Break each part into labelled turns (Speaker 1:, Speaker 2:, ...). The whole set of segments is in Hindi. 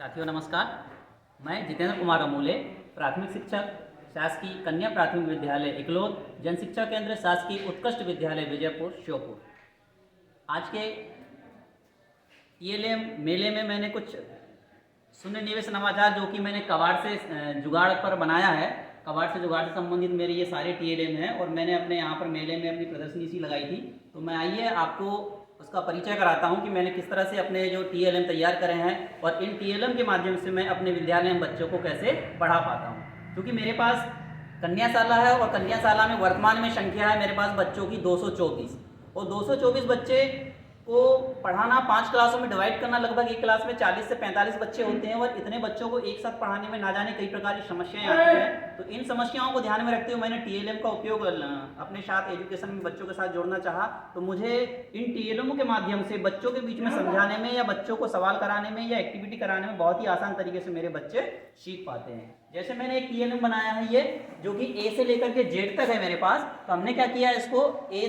Speaker 1: साथियों नमस्कार। मैं जितेंद्र कुमार अमूले, प्राथमिक शिक्षक, शासकीय कन्या प्राथमिक विद्यालय इकलोत, जन शिक्षा केंद्र शासकीय उत्कृष्ट विद्यालय विजयपुर श्योपुर। आज के ये मेले में मैंने कुछ शून्य निवेश नवाचार जो कि मैंने कबाड़ से जुगाड़ पर बनाया है। कबाड़ से जुगाड़ से संबंधित मेरे ये सारे TLM हैं और मैंने अपने यहाँ पर मेले में अपनी प्रदर्शनी सी लगाई थी। तो मैं आइए आपको उसका परिचय कराता हूँ कि मैंने किस तरह से अपने जो TLM तैयार करे हैं और इन TLM के माध्यम से मैं अपने विद्यालय में बच्चों को कैसे पढ़ा पाता हूँ। क्योंकि मेरे पास कन्याशाला है और कन्याशाला में वर्तमान में संख्या है मेरे पास बच्चों की 224 और 224 बच्चे को पढ़ाना 5 क्लासों में डिवाइड करना, लगभग एक क्लास में 40 से 45 बच्चे होते हैं और इतने बच्चों को एक साथ पढ़ाने में ना जाने कई प्रकार की समस्याएं आती हैं। तो इन समस्याओं को ध्यान में रखते हुए मैंने TLM का उपयोग अपने साथ एजुकेशन में बच्चों के साथ जोड़ना चाहा। तो मुझे इन TLM के माध्यम से बच्चों के बीच में समझाने में या बच्चों को सवाल कराने में या एक्टिविटी कराने में बहुत ही आसान तरीके से मेरे बच्चे सीख पाते हैं। जैसे मैंने एक TLM बनाया है ये जो कि A से लेकर के Z तक है मेरे पास। तो हमने क्या किया, इसको ए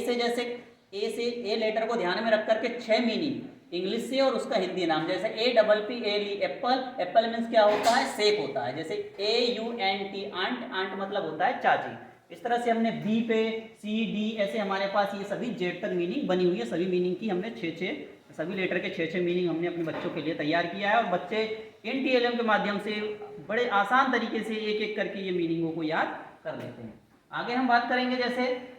Speaker 1: से ए लेटर को ध्यान में रख करके 6 मीनिंग इंग्लिश से और उसका हिंदी नाम, जैसे APPLE एप्पल, एप्पल मीन्स क्या होता है, सेब होता है। जैसे AUNT आंट, आंट मतलब होता है चाची। इस तरह से हमने B पे CD ऐसे हमारे पास ये सभी Z तक मीनिंग बनी हुई है। सभी मीनिंग की हमने 6 सभी लेटर के 6 मीनिंग हमने अपने बच्चों के लिए तैयार किया है और बच्चे इन TLM के माध्यम से बड़े आसान तरीके से एक एक करके ये मीनिंगों को याद कर लेते हैं। आगे हम बात करेंगे, जैसे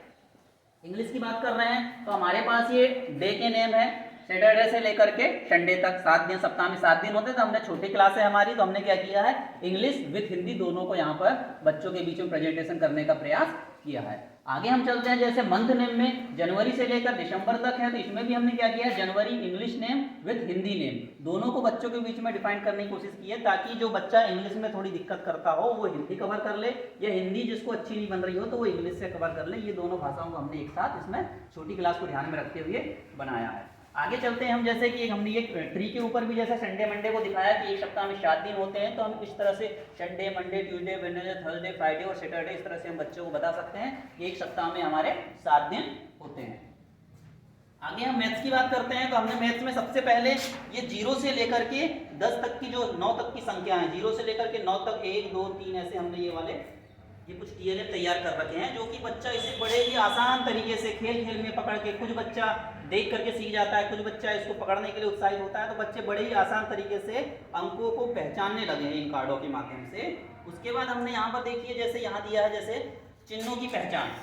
Speaker 1: इंग्लिश की बात कर रहे हैं तो हमारे पास ये डे के नेम है सैटरडे से लेकर के संडे तक 7 दिन, सप्ताह में 7 दिन होते हैं। तो हमने छोटी क्लास है हमारी, तो हमने क्या किया है, इंग्लिश विथ हिंदी दोनों को यहाँ पर बच्चों के बीच में प्रेजेंटेशन करने का प्रयास किया है। आगे हम चलते हैं, जैसे मंथ नेम में जनवरी से लेकर दिसंबर तक है तो इसमें भी हमने क्या किया है, जनवरी English name with Hindi name दोनों को बच्चों के बीच में डिफाइन करने की कोशिश की है, ताकि जो बच्चा इंग्लिश में थोड़ी दिक्कत करता हो वो हिंदी कवर कर ले, या हिंदी जिसको अच्छी नहीं बन रही हो तो वो इंग्लिश से कवर कर ले। ये दोनों भाषाओं को हमने एक साथ इसमें छोटी क्लास को ध्यान में रखते हुए बनाया है। आगे चलते हैं हम, जैसे कि हमने ये ट्री के ऊपर भी जैसे संडे मंडे को दिखाया कि एक सप्ताह में 7 दिन होते हैं, तो हम इस तरह से Sunday Monday Tuesday Wednesday Thursday Friday और सैटरडे इस तरह से हम बच्चों को बता सकते हैं कि एक सप्ताह में हमारे 7 दिन होते हैं। आगे हम मैथ्स की बात करते हैं तो हमने मैथ्स में सबसे पहले ये 0 से लेकर के 10 तक की जो 9 तक की संख्या है, 0 से लेकर के 9 तक 1 2 3 ऐसे हमने ये कुछ TLM तैयार कर रखे हैं, जो कि बच्चा इसे बड़े ही आसान तरीके से खेल खेल में पकड़ के, कुछ बच्चा देख करके सीख जाता है, कुछ बच्चा इसको पकड़ने के लिए उत्साहित होता है, तो बच्चे बड़े ही आसान तरीके से अंकों को पहचानने लगे हैं इन कार्डों के माध्यम से। उसके बाद हमने यहाँ पर देखिए, जैसे यहाँ दिया है जैसे चिन्हों की पहचान,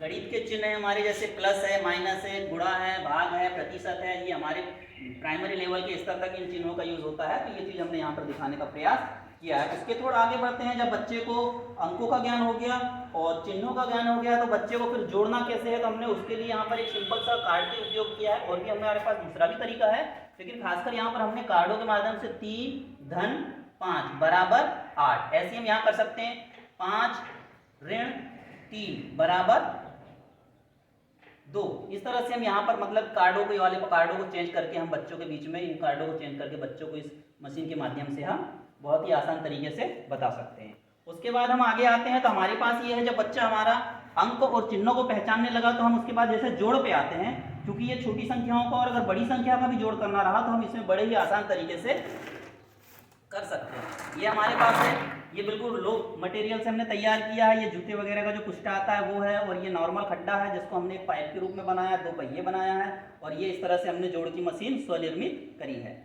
Speaker 1: गणित के चिन्ह है हमारे, जैसे प्लस है, माइनस है, गुणा है, भाग है, प्रतिशत है, ये हमारे प्राइमरी लेवल के स्तर तक इन चिन्हों का यूज होता है। तो ये चीज़ हमने यहाँ पर दिखाने का प्रयास किया है। उसके थोड़ा आगे बढ़ते हैं, जब बच्चे को अंकों का ज्ञान हो गया और चिन्हों का ज्ञान हो गया तो बच्चे को फिर जोड़ना कैसे है, तो हमने उसके लिए यहाँ पर एक सिंपल सा कार्ड का उपयोग किया है। और भी हमारे पास दूसरा भी तरीका है, लेकिन खासकर यहाँ पर हमने कार्डों के माध्यम से 3 धन 5 बराबर 8 ऐसे हम यहाँ कर सकते हैं। 5 ऋण 3 बराबर 2, इस तरह से हम यहाँ पर मतलब कार्डों को चेंज करके हम बच्चों के बीच में इन कार्डों को चेंज करके बच्चों को इस मशीन के माध्यम से हम बहुत ही आसान तरीके से बता सकते हैं। उसके बाद हम आगे आते हैं तो हमारे पास ये है, जब बच्चा हमारा अंक और चिन्हों को पहचानने लगा तो हम उसके बाद जैसे जोड़ पे आते हैं, क्योंकि ये छोटी संख्याओं का और अगर बड़ी संख्या का भी जोड़ करना रहा तो हम इसमें बड़े ही आसान तरीके से कर सकते हैं। ये हमारे पास है, ये बिल्कुल लो मटेरियल से हमने तैयार किया है। ये जूते वगैरह का जो कुश्ता आता है वो है, और ये नॉर्मल खड्डा है जिसको हमने एक पाइप के रूप में बनाया, 2 पहिए बनाया है, और ये इस तरह से हमने जोड़ की मशीन स्वनिर्मित करी है।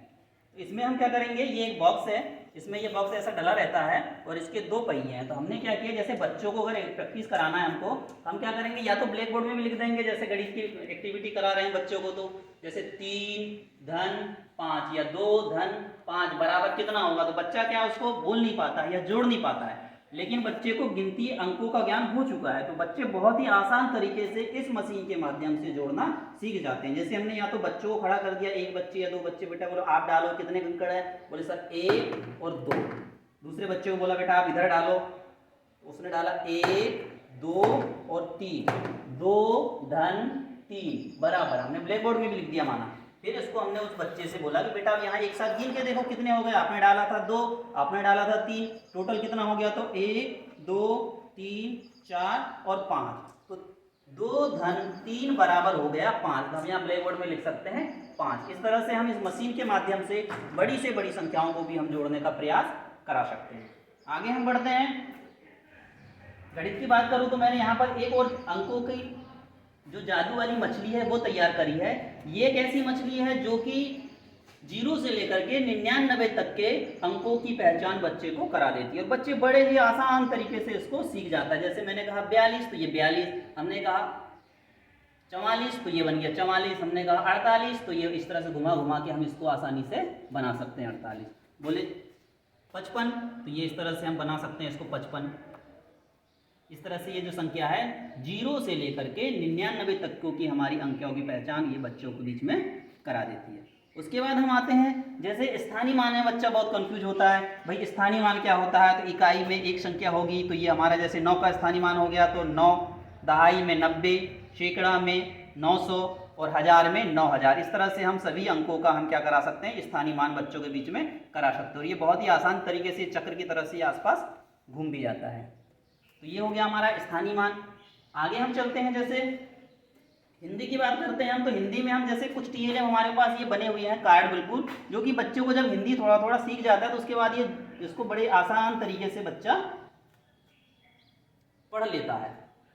Speaker 1: तो इसमें हम क्या करेंगे, ये एक बॉक्स है, इसमें ये बॉक्स ऐसा डला रहता है और इसके 2 पहिए हैं। तो हमने क्या किया, जैसे बच्चों को अगर प्रैक्टिस कराना है हमको, हम क्या करेंगे, या तो ब्लैक बोर्ड में भी लिख देंगे, जैसे गणित की एक्टिविटी करा रहे हैं बच्चों को, तो जैसे 3 धन 5 या 2 धन 5 बराबर कितना होगा, तो बच्चा क्या उसको बोल नहीं पाता है या जोड़ नहीं पाता है, लेकिन बच्चे को गिनती अंकों का ज्ञान हो चुका है। तो बच्चे बहुत ही आसान तरीके से इस मशीन के माध्यम से जोड़ना सीख जाते हैं। जैसे हमने या तो बच्चों को खड़ा कर दिया, 1 बच्चे या 2 बच्चे, बेटा बोलो आप डालो कितने अंकड़ है, बोले सर 1 और 2। दूसरे बच्चे को बोला बेटा आप इधर डालो, उसने डाला 1 2 और 3, 2 धन 3 बराबर, हमने ब्लैक बोर्ड में भी लिख दिया माना। फिर इसको हमने उस बच्चे से बोला कि बेटा अब यहाँ एक साथ गिन के देखो कितने हो गए, आपने डाला था 2, आपने डाला था 3, टोटल कितना हो गया, तो 1 2 3 4 और 5, तो 2 धन 3 बराबर हो गया 5। तो हम यहाँ ब्लैक बोर्ड में लिख सकते हैं 5। इस तरह से हम इस मशीन के माध्यम से बड़ी संख्याओं को भी हम जोड़ने का प्रयास करा सकते हैं। आगे हम बढ़ते हैं। गणित की बात करूं तो मैंने यहाँ पर एक और अंकों की जो जादू वाली मछली है वो तैयार करी है। ये एक ऐसी मछली है जो कि 0 से लेकर के 99 तक के अंकों की पहचान बच्चे को करा देती है और बच्चे बड़े ही आसान तरीके से इसको सीख जाता है। जैसे मैंने कहा 42 तो ये 42, हमने कहा 44 तो ये बन गया 44, हमने कहा 48 तो ये इस तरह से घुमा घुमा के हम इसको आसानी से बना सकते हैं 48। बोले 55 तो ये इस तरह से हम बना सकते हैं इसको 55। इस तरह से ये जो संख्या है 0 से लेकर के 99 तक की हमारी अंकों की पहचान ये बच्चों के बीच में करा देती है। उसके बाद हम आते हैं, जैसे स्थानीय मान है, बच्चा बहुत कंफ्यूज होता है भाई स्थानीय मान क्या होता है। तो इकाई में एक संख्या होगी तो ये हमारा जैसे 9 का स्थानीय मान हो गया तो 9, दहाई में 90, सैकड़ा में 900 और हज़ार में 9000। इस तरह से हम सभी अंकों का हम क्या करा सकते हैं, स्थानीय मान बच्चों के बीच में करा सकते हैं और ये बहुत ही आसान तरीके से चक्र की तरह से आसपास घूम भी जाता है। तो ये हो गया हमारा स्थानीय मान। आगे हम चलते हैं, जैसे हिंदी की बात करते हैं हम, तो हिंदी में हम जैसे कुछ टीएलएम हमारे पास ये बने हुए हैं कार्ड बिल्कुल, जो कि बच्चों को जब हिंदी थोड़ा थोड़ा सीख जाता है तो उसके बाद ये इसको बड़े आसान तरीके से बच्चा पढ़ लेता है।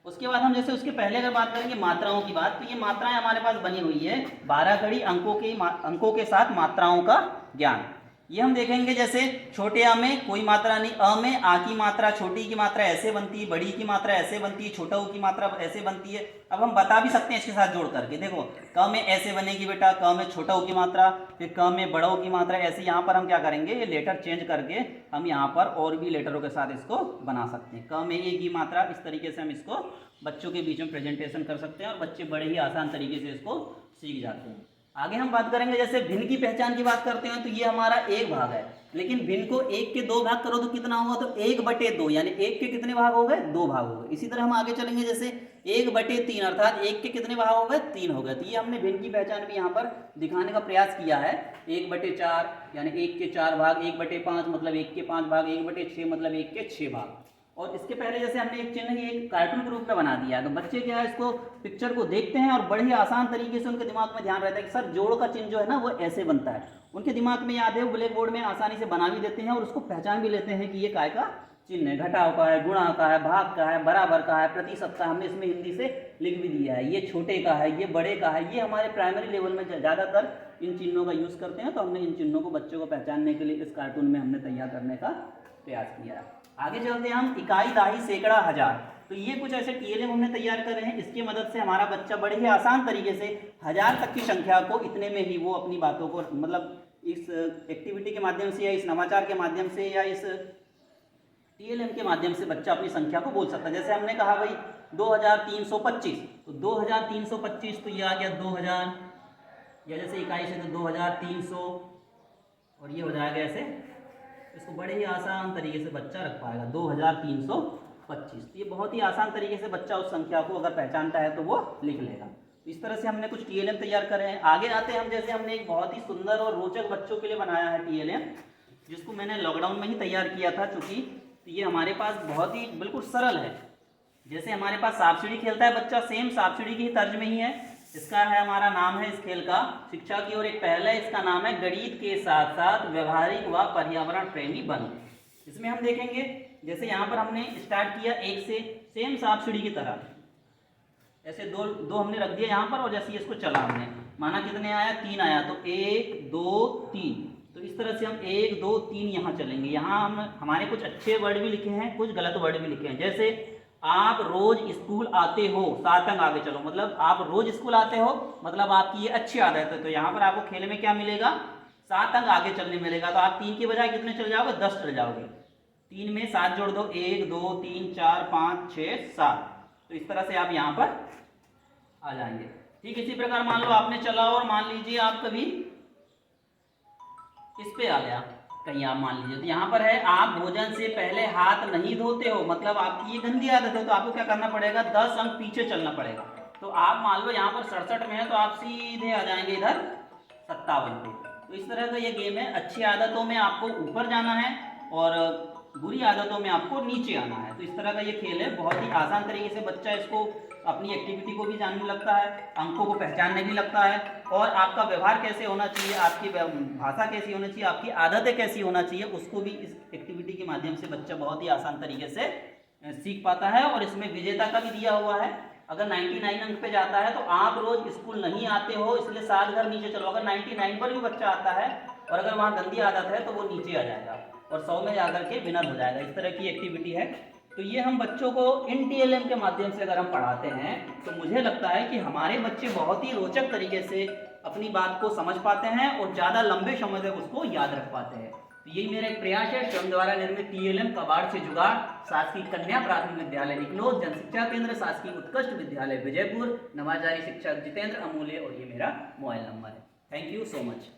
Speaker 1: उसके बाद हम जैसे उसके पहले अगर बात करेंगे मात्राओं की बात, तो ये मात्राएं हमारे पास बनी हुई है 12 कड़ी अंकों के साथ मात्राओं का ज्ञान। ये हम देखेंगे जैसे छोटे आ में कोई मात्रा नहीं, अ में आ की मात्रा, छोटी की मात्रा ऐसे बनती है, बड़ी की मात्रा ऐसे बनती है, छोटा ऊ की मात्रा ऐसे बनती है। अब हम बता भी सकते हैं इसके साथ जोड़ करके, देखो क में ऐसे बनेगी बेटा, क में छोटा ऊ की मात्रा, फिर क में बड़ा ऊ की मात्रा, ऐसे यहाँ पर हम क्या करेंगे ये लेटर चेंज करके हम यहाँ पर और भी लेटरों के साथ इसको बना सकते हैं। क में ए की मात्रा, इस तरीके से हम इसको बच्चों के बीच में प्रेजेंटेशन कर सकते हैं और बच्चे बड़े ही आसान तरीके से इसको सीख जाते हैं। आगे हम बात करेंगे, जैसे भिन्न की पहचान की बात करते हैं तो ये हमारा एक भाग है, लेकिन भिन्न को 1 के 2 भाग करो तो कितना होगा, तो 1/2, यानी 1 के कितने भाग हो गए, 2 भाग हो गए। इसी तरह हम आगे चलेंगे, जैसे 1/3 अर्थात 1 के कितने भाग हो गए, 3 हो गए। तो ये हमने भिन्न की पहचान भी यहाँ पर दिखाने का प्रयास किया है। 1/4 यानी 1 के 4 भाग, 1/5 मतलब 1 के 5 भाग, 1/6 मतलब 1 के 6 भाग। और इसके पहले जैसे हमने एक चिन्ह ही एक कार्टून के रूप में बना दिया है, तो बच्चे क्या है इसको पिक्चर को देखते हैं और बड़े ही आसान तरीके से उनके दिमाग में ध्यान रहता है कि सर जोड़ का चिन्ह जो है ना वो ऐसे बनता है। उनके दिमाग में याद है, वो ब्लैक बोर्ड में आसानी से बना भी देते हैं और उसको पहचान भी लेते हैं कि ये काय का चिन्ह है, घटाव का है, गुणा का है, भाग का है, बराबर का है, प्रतिशत का। हमने इसमें हिंदी से लिख भी दिया है, ये छोटे का है, ये बड़े का है। ये हमारे प्राइमरी लेवल में ज़्यादातर इन चिन्हों का यूज़ करते हैं, तो हमने इन चिन्हों को बच्चों को पहचानने के लिए इस कार्टून में हमने तैयार करने का प्रयास किया है। आगे चलते हैं हम, इकाई, दाही, सैकड़ा, हजार। तो ये कुछ ऐसे टीएलएम हमने तैयार करे हैं, इसकी मदद से हमारा बच्चा बड़े ही आसान तरीके से 1000 तक की संख्या को इतने में ही वो अपनी बातों को मतलब इस एक्टिविटी के माध्यम से या इस नवाचार के माध्यम से या इस टीएलएम के माध्यम से बच्चा अपनी संख्या को बोल सकता है। जैसे हमने कहा भाई 2325, तो 2325 तो ये आ गया 2000, या जैसे इकाई से तो 2300 और ये हो जाएगा ऐसे। इसको बड़े ही आसान तरीके से बच्चा रख पाएगा 2325। ये बहुत ही आसान तरीके से बच्चा उस संख्या को अगर पहचानता है तो वो लिख लेगा। इस तरह से हमने कुछ टीएलएम तैयार करे हैं। आगे आते हैं हम, जैसे हमने एक बहुत ही सुंदर और रोचक बच्चों के लिए बनाया है टीएलएम, जिसको मैंने लॉकडाउन में ही तैयार किया था, चूँकि ये हमारे पास बहुत ही बिल्कुल सरल है। जैसे हमारे पास सांप सीढ़ी खेलता है बच्चा, सेम सांप सीढ़ी की तर्ज में ही है। इसका है हमारा नाम है इस खेल का शिक्षा की ओर एक पहल है। इसका नाम है गणित के साथ साथ व्यवहारिक व पर्यावरण प्रेमी बन। इसमें हम देखेंगे जैसे यहाँ पर हमने स्टार्ट किया 1 से, सेम सांप सीढ़ी की तरह ऐसे दो हमने रख दिया यहाँ पर, और जैसे इसको चला हमने माना कितने आया, 3 आया, तो 1 2 3। तो इस तरह से हम 1 2 3 यहाँ चलेंगे। यहाँ हम हमारे कुछ अच्छे वर्ड भी लिखे हैं, कुछ गलत वर्ड भी लिखे हैं। जैसे आप रोज स्कूल आते हो, 7 अंक आगे चलो, मतलब आप रोज स्कूल आते हो, मतलब आपकी ये अच्छी आदत है। तो यहाँ पर आपको खेल में क्या मिलेगा, 7 अंक आगे चलने मिलेगा। तो आप 3 की बजाय कितने चल जाओगे, 10 चल जाओगे। 3 में 7 जोड़ दो, 1 2 3 4 5 6 7। तो इस तरह से आप यहाँ पर आ जाएंगे। ठीक इसी प्रकार मान लो आपने चला और मान लीजिए आप कभी इस पे आ गया कहीं, आप मान लीजिए तो यहाँ पर है आप भोजन से पहले हाथ नहीं धोते हो, मतलब आपकी ये गंदी आदत है। तो आपको क्या करना पड़ेगा, 10 अंक पीछे चलना पड़ेगा। तो आप मान लो यहाँ पर 67 में है, तो आप सीधे आ जाएंगे इधर 57 पे। तो इस तरह का ये गेम है। अच्छी आदतों में आपको ऊपर जाना है और बुरी आदतों में आपको नीचे आना है। तो इस तरह का ये खेल है, बहुत ही आसान तरीके से बच्चा इसको अपनी एक्टिविटी को भी जानने लगता है, अंकों को पहचानने भी लगता है, और आपका व्यवहार कैसे होना चाहिए, आपकी भाषा कैसी होनी चाहिए, आपकी आदतें कैसी होना चाहिए, उसको भी इस एक्टिविटी के माध्यम से बच्चा बहुत ही आसान तरीके से सीख पाता है। और इसमें विजेता का भी दिया हुआ है, अगर 99 अंक पे जाता है तो आप रोज स्कूल नहीं आते हो इसलिए 7 घर नीचे चलो, अगर 99 पर भी बच्चा आता है और अगर वहाँ गंदी आदत है तो वो नीचे आ जाएगा और 100 में जाकर के विनर हो जाएगा। इस तरह की एक्टिविटी है। तो ये हम बच्चों को इन TLM के माध्यम से अगर हम पढ़ाते हैं तो मुझे लगता है कि हमारे बच्चे बहुत ही रोचक तरीके से अपनी बात को समझ पाते हैं और ज़्यादा लंबे समय तक उसको याद रख पाते हैं। तो यही मेरा एक प्रयास है, स्वयं द्वारा निर्मित TLM कबाड़ से जुगाड़, शासकीय कन्या प्राथमिक विद्यालय निकलोद, जन शिक्षा केंद्र शासकीय उत्कृष्ट विद्यालय विजयपुर, नवाचारी शिक्षक जितेंद्र अमूल्य, और ये मेरा मोबाइल नंबर है। Thank you so much.